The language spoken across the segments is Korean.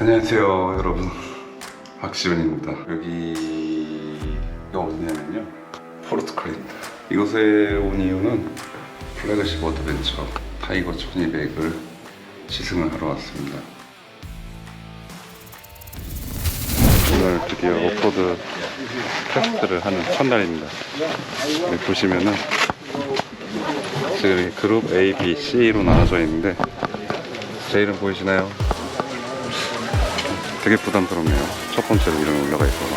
안녕하세요 여러분, 박시훈입니다. 여기가 어디냐면요, 포르투갈입니다. 이곳에 온 이유는 플래그십 어드벤처 타이거 1200을 시승을 하러 왔습니다. 오늘 드디어 오프로드 테스트를 하는 첫날입니다. 여기 보시면은 지금 그룹 A, B, C로 나눠져 있는데 제 이름 보이시나요? 되게 부담스럽네요. 첫 번째로 이름이 올라가 있어서.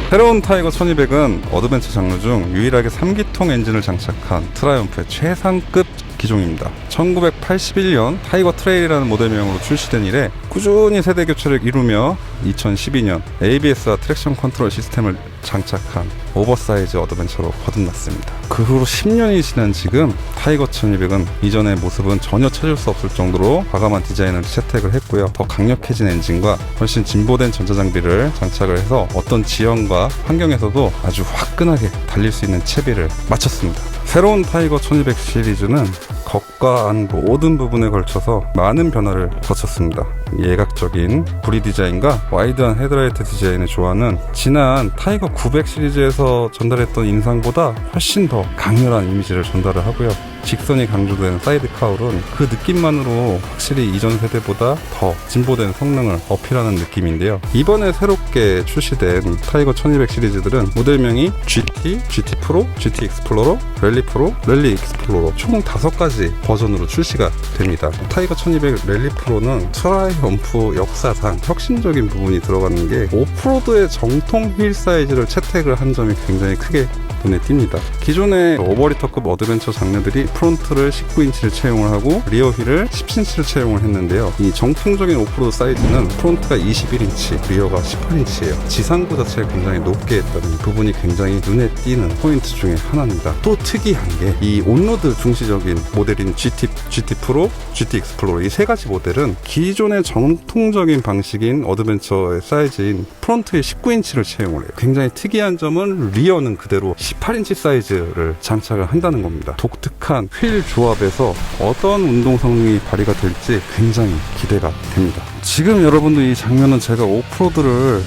새로운 타이거 1200은 어드벤처 장르 중 유일하게 3기통 엔진을 장착한 트라이언프의 최상급 기종입니다. 1981년 타이거 트레일이라는 모델명으로 출시된 이래 꾸준히 세대 교체를 이루며 2012년 ABS와 트랙션 컨트롤 시스템을 장착한 오버사이즈 어드벤처로 거듭났습니다. 그 후로 10년이 지난 지금 타이거 1200은 이전의 모습은 전혀 찾을 수 없을 정도로 과감한 디자인을 채택을 했고요. 더 강력해진 엔진과 훨씬 진보된 전자장비를 장착을 해서 어떤 지형과 환경에서도 아주 화끈하게 달릴 수 있는 채비를 마쳤습니다. 새로운 타이거 1200 시리즈는 겉과 안 모든 부분에 걸쳐서 많은 변화를 거쳤습니다. 예각적인 구리 디자인과 와이드한 헤드라이트 디자인을 좋아하는 지난 타이거 900 시리즈에서 전달했던 인상보다 훨씬 더 강렬한 이미지를 전달을 하고요. 직선이 강조된 사이드 카울은 그 느낌만으로 확실히 이전 세대보다 더 진보된 성능을 어필하는 느낌인데요. 이번에 새롭게 출시된 타이거 1200 시리즈들은 모델명이 GT, GT 프로, GT 익스플로러, 랠리 프로, 랠리 익스플로러 총 5가지 버전으로 출시가 됩니다. 타이거 1200 랠리 프로는 트라이언프 역사상 혁신적인 부분이 들어가는 게 오프로드의 정통 휠 사이즈를 채택을 한 점이 굉장히 크게 눈에 띕니다. 기존의 오버리터급 어드벤처 장르들이 프론트를 19인치를 채용을 하고 리어 휠을 10인치를 채용을 했는데요. 이 정통적인 오프로드 사이즈는 프론트가 21인치, 리어가 18인치예요. 지상부 자체를 굉장히 높게 했다는 부분이 굉장히 눈에 띄는 포인트 중에 하나입니다. 또 특이한 게 이 온로드 중시적인 모델인 GT 프로, GT 익스플로러 이 세 가지 모델은 기존의 정통적인 방식인 어드벤처의 사이즈인 프론트에 19인치를 채용을 해요. 굉장히 특이한 점은 리어는 그대로 18인치 사이즈를 장착을 한다는 겁니다. 독특한 휠 조합에서 어떤 운동 성능이 발휘가 될지 굉장히 기대가 됩니다. 지금 여러분들 이 장면은 제가 오프로드를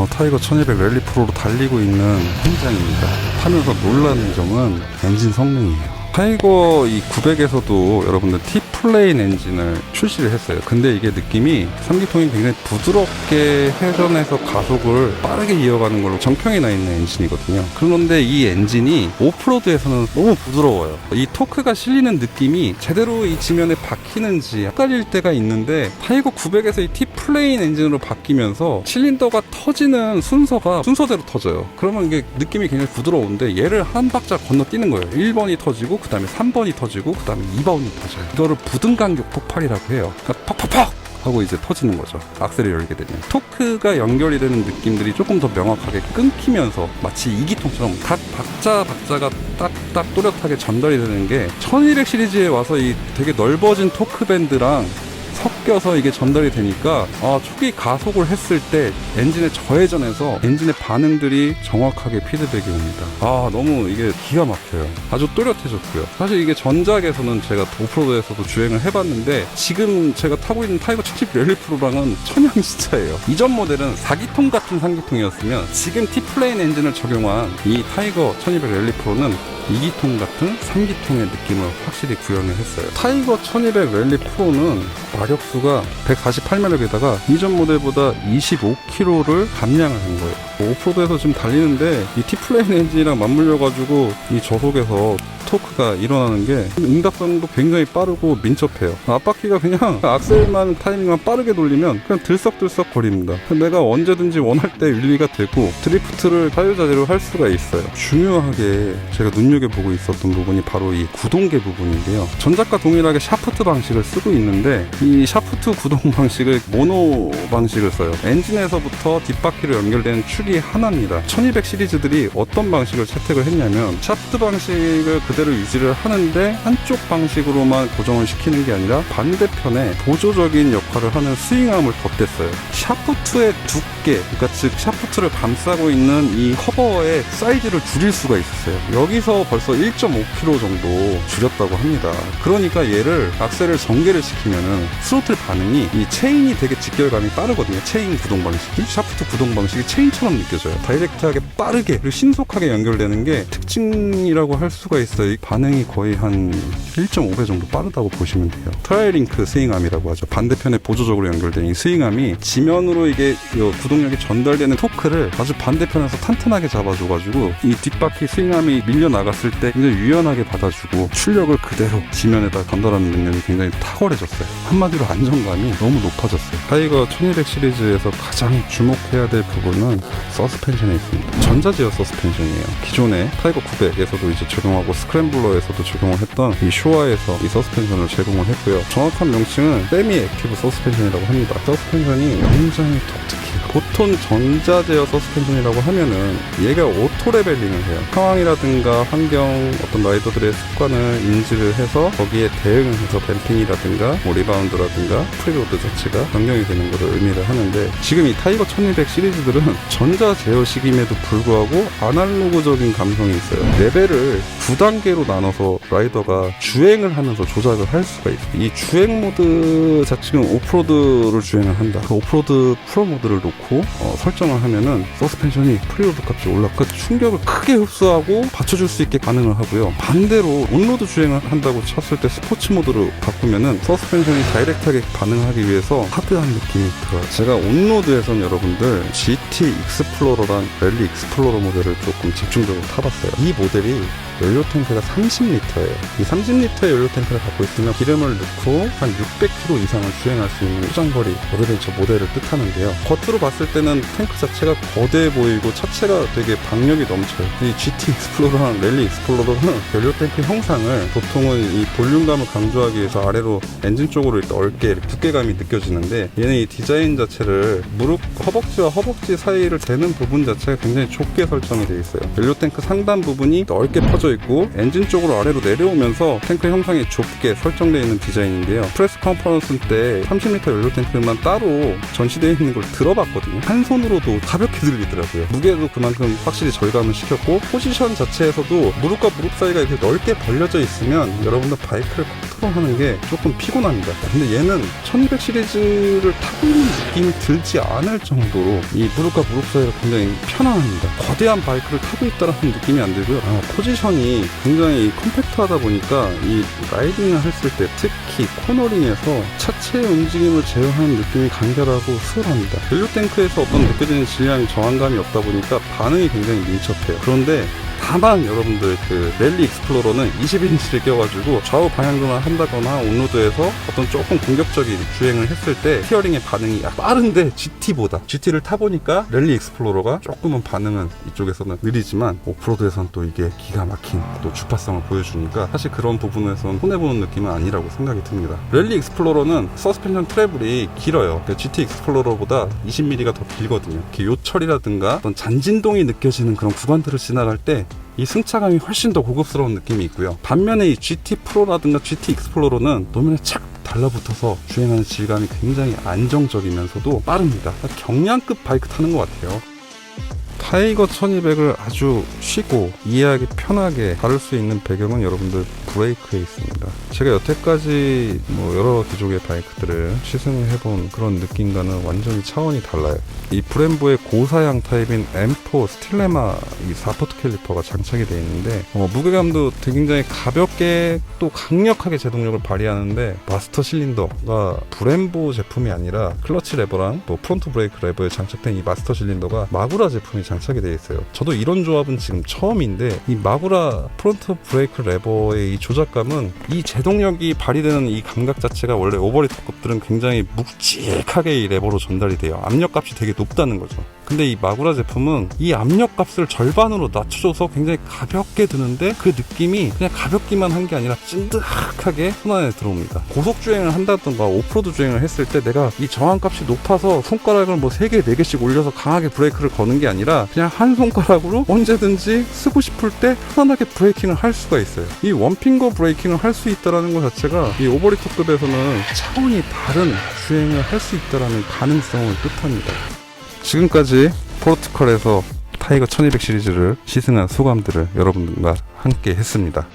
타이거 1200 랠리 프로로 달리고 있는 현장입니다. 타면서 놀라는 점은 엔진 성능이에요. 타이거 이 900에서도 여러분들 T-플레인 엔진을 출시를 했어요. 근데 이게 느낌이 3기통이 굉장히 부드럽게 회전해서 가속을 빠르게 이어가는 걸로 정평이 나 있는 엔진이거든요. 그런데 이 엔진이 오프로드에서는 너무 부드러워요. 이 토크가 실리는 느낌이 제대로 이 지면에 박히는지 헷갈릴 때가 있는데 타이거 900에서 이 T-플레인 엔진으로 바뀌면서 실린더가 터지는 순서가 순서대로 터져요. 그러면 이게 느낌이 굉장히 부드러운데 얘를 한 박자 건너뛰는 거예요. 1번이 터지고 그 다음에 3번이 터지고 그 다음에 2번이 터져요. 이거를 부등간격 폭발이라고 해요. 그러니까 퍽퍽퍽 하고 이제 터지는 거죠. 악셀이 열게 되면 토크가 연결이 되는 느낌들이 조금 더 명확하게 끊기면서 마치 2기통처럼 각 박자가 딱딱 또렷하게 전달이 되는 게 1200 시리즈에 와서 이 되게 넓어진 토크 밴드랑 섞여서 이게 전달이 되니까 초기 가속을 했을 때 엔진의 저회전에서 엔진의 반응들이 정확하게 피드백이 옵니다. 너무 이게 기가 막혀요. 아주 또렷해졌고요. 사실 이게 전작에서는 제가 오프로드에서도 주행을 해봤는데 지금 제가 타고 있는 타이거 1200 랠리 프로랑은 천양지차예요. 이전 모델은 4기통 같은 3기통이었으면 지금 T-플레인 엔진을 적용한 이 타이거 1200 랠리 프로는 2기통 같은 3기통의 느낌을 확실히 구현을 했어요. 타이거 1200 랠리 프로는 마력수가 148마력에다가 이전 모델보다 25kg를 감량을 한 거예요. 오프로드에서 지금 달리는데 이 T-플레인 엔진이랑 맞물려가지고 이 저속에서 토크가 일어나는 게 응답성도 굉장히 빠르고 민첩해요. 앞바퀴가 그냥 악셀만 타이밍만 빠르게 돌리면 그냥 들썩들썩 거립니다. 내가 언제든지 원할 때 윌리가 되고 드리프트를 자유자재로 할 수가 있어요. 중요하게 제가 눈여겨보고 있었던 부분이 바로 이 구동계 부분인데요. 전작과 동일하게 샤프트 방식을 쓰고 있는데 이 샤프트 구동 방식을 모노 방식을 써요. 엔진에서부터 뒷바퀴로 연결되는 축이 하나입니다. 1200 시리즈들이 어떤 방식을 채택을 했냐면 샤프트 방식을 그대로 그대로 유지를 하는데 한쪽 방식으로만 고정을 시키는 게 아니라 반대편에 보조적인 역할을 하는 스윙암을 덧댔어요. 샤프트의 두께, 그러니까 즉 샤프트를 감싸고 있는 이 커버의 사이즈를 줄일 수가 있었어요. 여기서 벌써 1.5kg 정도 줄였다고 합니다. 그러니까 얘를 악셀을 전개를 시키면은 스로틀 반응이 이 체인이 되게 직결감이 빠르거든요. 체인 구동 방식이, 샤프트 구동 방식이 체인처럼 느껴져요. 다이렉트하게 빠르게 그리고 신속하게 연결되는 게 특징이라고 할 수가 있어요. 이 반응이 거의 한 1.5배 정도 빠르다고 보시면 돼요. 트라이링크 스윙암이라고 하죠. 반대편에 보조적으로 연결된 이 스윙암이 지면으로 이게 구동력이 전달되는 토크를 아주 반대편에서 탄탄하게 잡아줘가지고 이 뒷바퀴 스윙암이 밀려 나갔을 때 굉장히 유연하게 받아주고 출력을 그대로 지면에다 전달하는 능력이 굉장히 탁월해졌어요. 한마디로 안정감이 너무 높아졌어요. 타이거 1200 시리즈에서 가장 주목해야 될 부분은 서스펜션에 있습니다. 전자제어 서스펜션이에요. 기존에 타이거 900에서도 이제 적용하고 스크램블러에서도 적용을 했던 이 쇼와에서 이 서스펜션을 제공을 했고요. 정확한 명칭은 세미 액티브 서스펜션이라고 합니다. 서스펜션이 굉장히 독특해요. 보통 전자제어 서스펜션이라고 하면은 얘가 오토 레벨링을 해요. 상황이라든가 환경, 어떤 라이더들의 습관을 인지를 해서 거기에 대응을 해서 댐핑이라든가 뭐 리바운드라든가 프리로드 자체가 변경이 되는 것을 의미를 하는데, 지금 이 타이거 1200 시리즈들은 전자제어식임에도 불구하고 아날로그적인 감성이 있어요. 레벨을 9단계로 나눠서 라이더가 주행을 하면서 조작을 할 수가 있어요. 이 주행 모드 자체는 오프로드를 주행을 한다. 그 오프로드 프로 모드를 놓고 설정을 하면은 서스펜션이 프리로드 값이 올라가 충격을 크게 흡수하고 받쳐줄 수 있게 반응을 하고요. 반대로 온로드 주행을 한다고 쳤을 때 스포츠 모드로 바꾸면은 서스펜션이 다이렉트하게 반응하기 위해서 하드한 느낌이 들어요. 제가 온로드에서는 여러분들 GT 익스플로러랑 랠리 익스플로러 모델을 조금 집중적으로 타봤어요. 이 모델이 연료 탱크가 30리터예요. 이 30리터의 연료 탱크를 갖고 있으면 기름을 넣고 한 600km 이상을 주행할 수 있는 초장거리 어드벤처 모델을 뜻하는데요. 겉으로 봤을 때는 탱크 자체가 거대해 보이고 차체가 되게 박력이 넘쳐요. 이 GT 익스플로러랑 랠리 익스플로러는 연료 탱크 형상을 보통은 이 볼륨감을 강조하기 위해서 아래로 엔진 쪽으로 이렇게 넓게 두께감이 느껴지는데, 얘는 이 디자인 자체를 무릎, 허벅지와 허벅지 사이를 대는 부분 자체가 굉장히 좁게 설정이 되어 있어요. 연료 탱크 상단 부분이 넓게 퍼져 있고 엔진 쪽으로 아래로 내려오면서 탱크 형상이 좁게 설정되어 있는 디자인인데요. 프레스 컨퍼런스 때 30리터 연료 탱크만 따로 전시되어 있는 걸 들어봤거든요. 한 손으로도 가볍게 들리더라고요. 무게도 그만큼 확실히 절감을 시켰고, 포지션 자체에서도 무릎과 무릎 사이가 이렇게 넓게 벌려져 있으면 여러분들 바이크를 컨트롤하는 게 조금 피곤합니다. 근데 얘는 1200 시리즈를 타고 있는 느낌이 들지 않을 정도로 이 무릎과 무릎 사이가 굉장히 편안합니다. 거대한 바이크를 타고 있다는 느낌이 안 들고요. 포지션이 굉장히 컴팩트하다 보니까 이 라이딩을 했을 때 특히 코너링에서 차체의 움직임을 제어하는 느낌이 간결하고 수월합니다. 연료 탱크에서 어떤 느껴지는 질량 저항감이 없다 보니까 반응이 굉장히 민첩해요. 그런데 다만 여러분들 그 랠리 익스플로러는 21인치를 껴가지고 좌우 방향 전환을 한다거나 온로드에서 어떤 조금 공격적인 주행을 했을 때 스티어링의 반응이 빠른데 GT를 타보니까 랠리 익스플로러가 조금은 반응은 이쪽에서는 느리지만 오프로드에서는 또 이게 기가 막힌 또 주파성을 보여주니까 사실 그런 부분에서는 손해보는 느낌은 아니라고 생각이 듭니다. 랠리 익스플로러는 서스펜션 트래블이 길어요. 그러니까 GT 익스플로러보다 20mm가 더 길거든요. 이렇게 요철이라든가 어떤 잔진동이 느껴지는 그런 구간들을 지나갈 때 이 승차감이 훨씬 더 고급스러운 느낌이 있고요. 반면에 이 GT 프로라든가 GT 익스플로러는 노면에 착 달라붙어서 주행하는 질감이 굉장히 안정적이면서도 빠릅니다. 경량급 바이크 타는 것 같아요. 타이거 1200을 아주 쉬고 이해하기 편하게 다룰 수 있는 배경은 여러분들 브레이크에 있습니다. 제가 여태까지 여러 기종의 바이크들을 시승해본 그런 느낌과는 완전히 차원이 달라요. 이 브렘보의 고사양 타입인 M4 스틸레마 이 4포트 캘리퍼가 장착이 되어 있는데 무게감도 굉장히 가볍게 또 강력하게 제동력을 발휘하는데, 마스터 실린더가 브렘보 제품이 아니라 클러치 레버랑 또 프론트 브레이크 레버에 장착된 이 마스터 실린더가 마구라 제품이 장착이 되어 있어요. 저도 이런 조합은 지금 처음인데, 이 마구라 프론트 브레이크 레버의 이 조작감은 이 제동력이 발휘되는 이 감각 자체가 원래 오버리터급들은 굉장히 묵직하게 이 레버로 전달이 돼요. 압력값이 되게 높다는 거죠. 근데 이 마구라 제품은 이 압력 값을 절반으로 낮춰줘서 굉장히 가볍게 드는데 그 느낌이 그냥 가볍기만 한 게 아니라 찐득하게 손 안에 들어옵니다. 고속 주행을 한다던가 오프로드 주행을 했을 때 내가 이 저항값이 높아서 손가락을 뭐 3개, 4개씩 올려서 강하게 브레이크를 거는 게 아니라 그냥 한 손가락으로 언제든지 쓰고 싶을 때 편안하게 브레이킹을 할 수가 있어요. 이 원핑거 브레이킹을 할 수 있다는 것 자체가 이 오버리터급에서는 차원이 다른 주행을 할 수 있다는 가능성을 뜻합니다. 지금까지 포르투컬에서 타이거 1200 시리즈를 시승한 소감들을 여러분들과 함께 했습니다.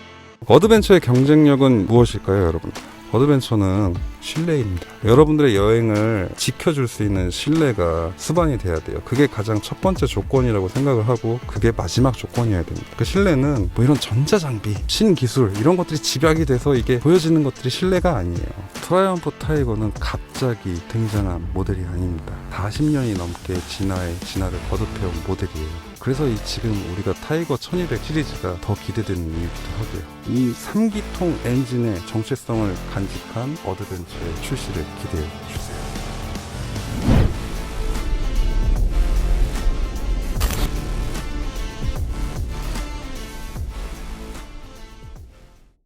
어드벤처의 경쟁력은 무엇일까요, 여러분? 어드벤처는 신뢰입니다. 여러분들의 여행을 지켜줄 수 있는 신뢰가 수반이 돼야 돼요. 그게 가장 첫 번째 조건이라고 생각을 하고 그게 마지막 조건이어야 됩니다. 그 신뢰는 뭐 이런 전자장비, 신기술 이런 것들이 집약이 돼서 이게 보여지는 것들이 신뢰가 아니에요. 트라이언프 타이거는 갑자기 등장한 모델이 아닙니다. 40년이 넘게 진화를 거듭해온 모델이에요. 그래서 지금 우리가 타이거 1200 시리즈가 더 기대되는 이유기도 하고요. 이 3기통 엔진의 정체성을 간직한 어드벤처의 출시를 기대해 주세요.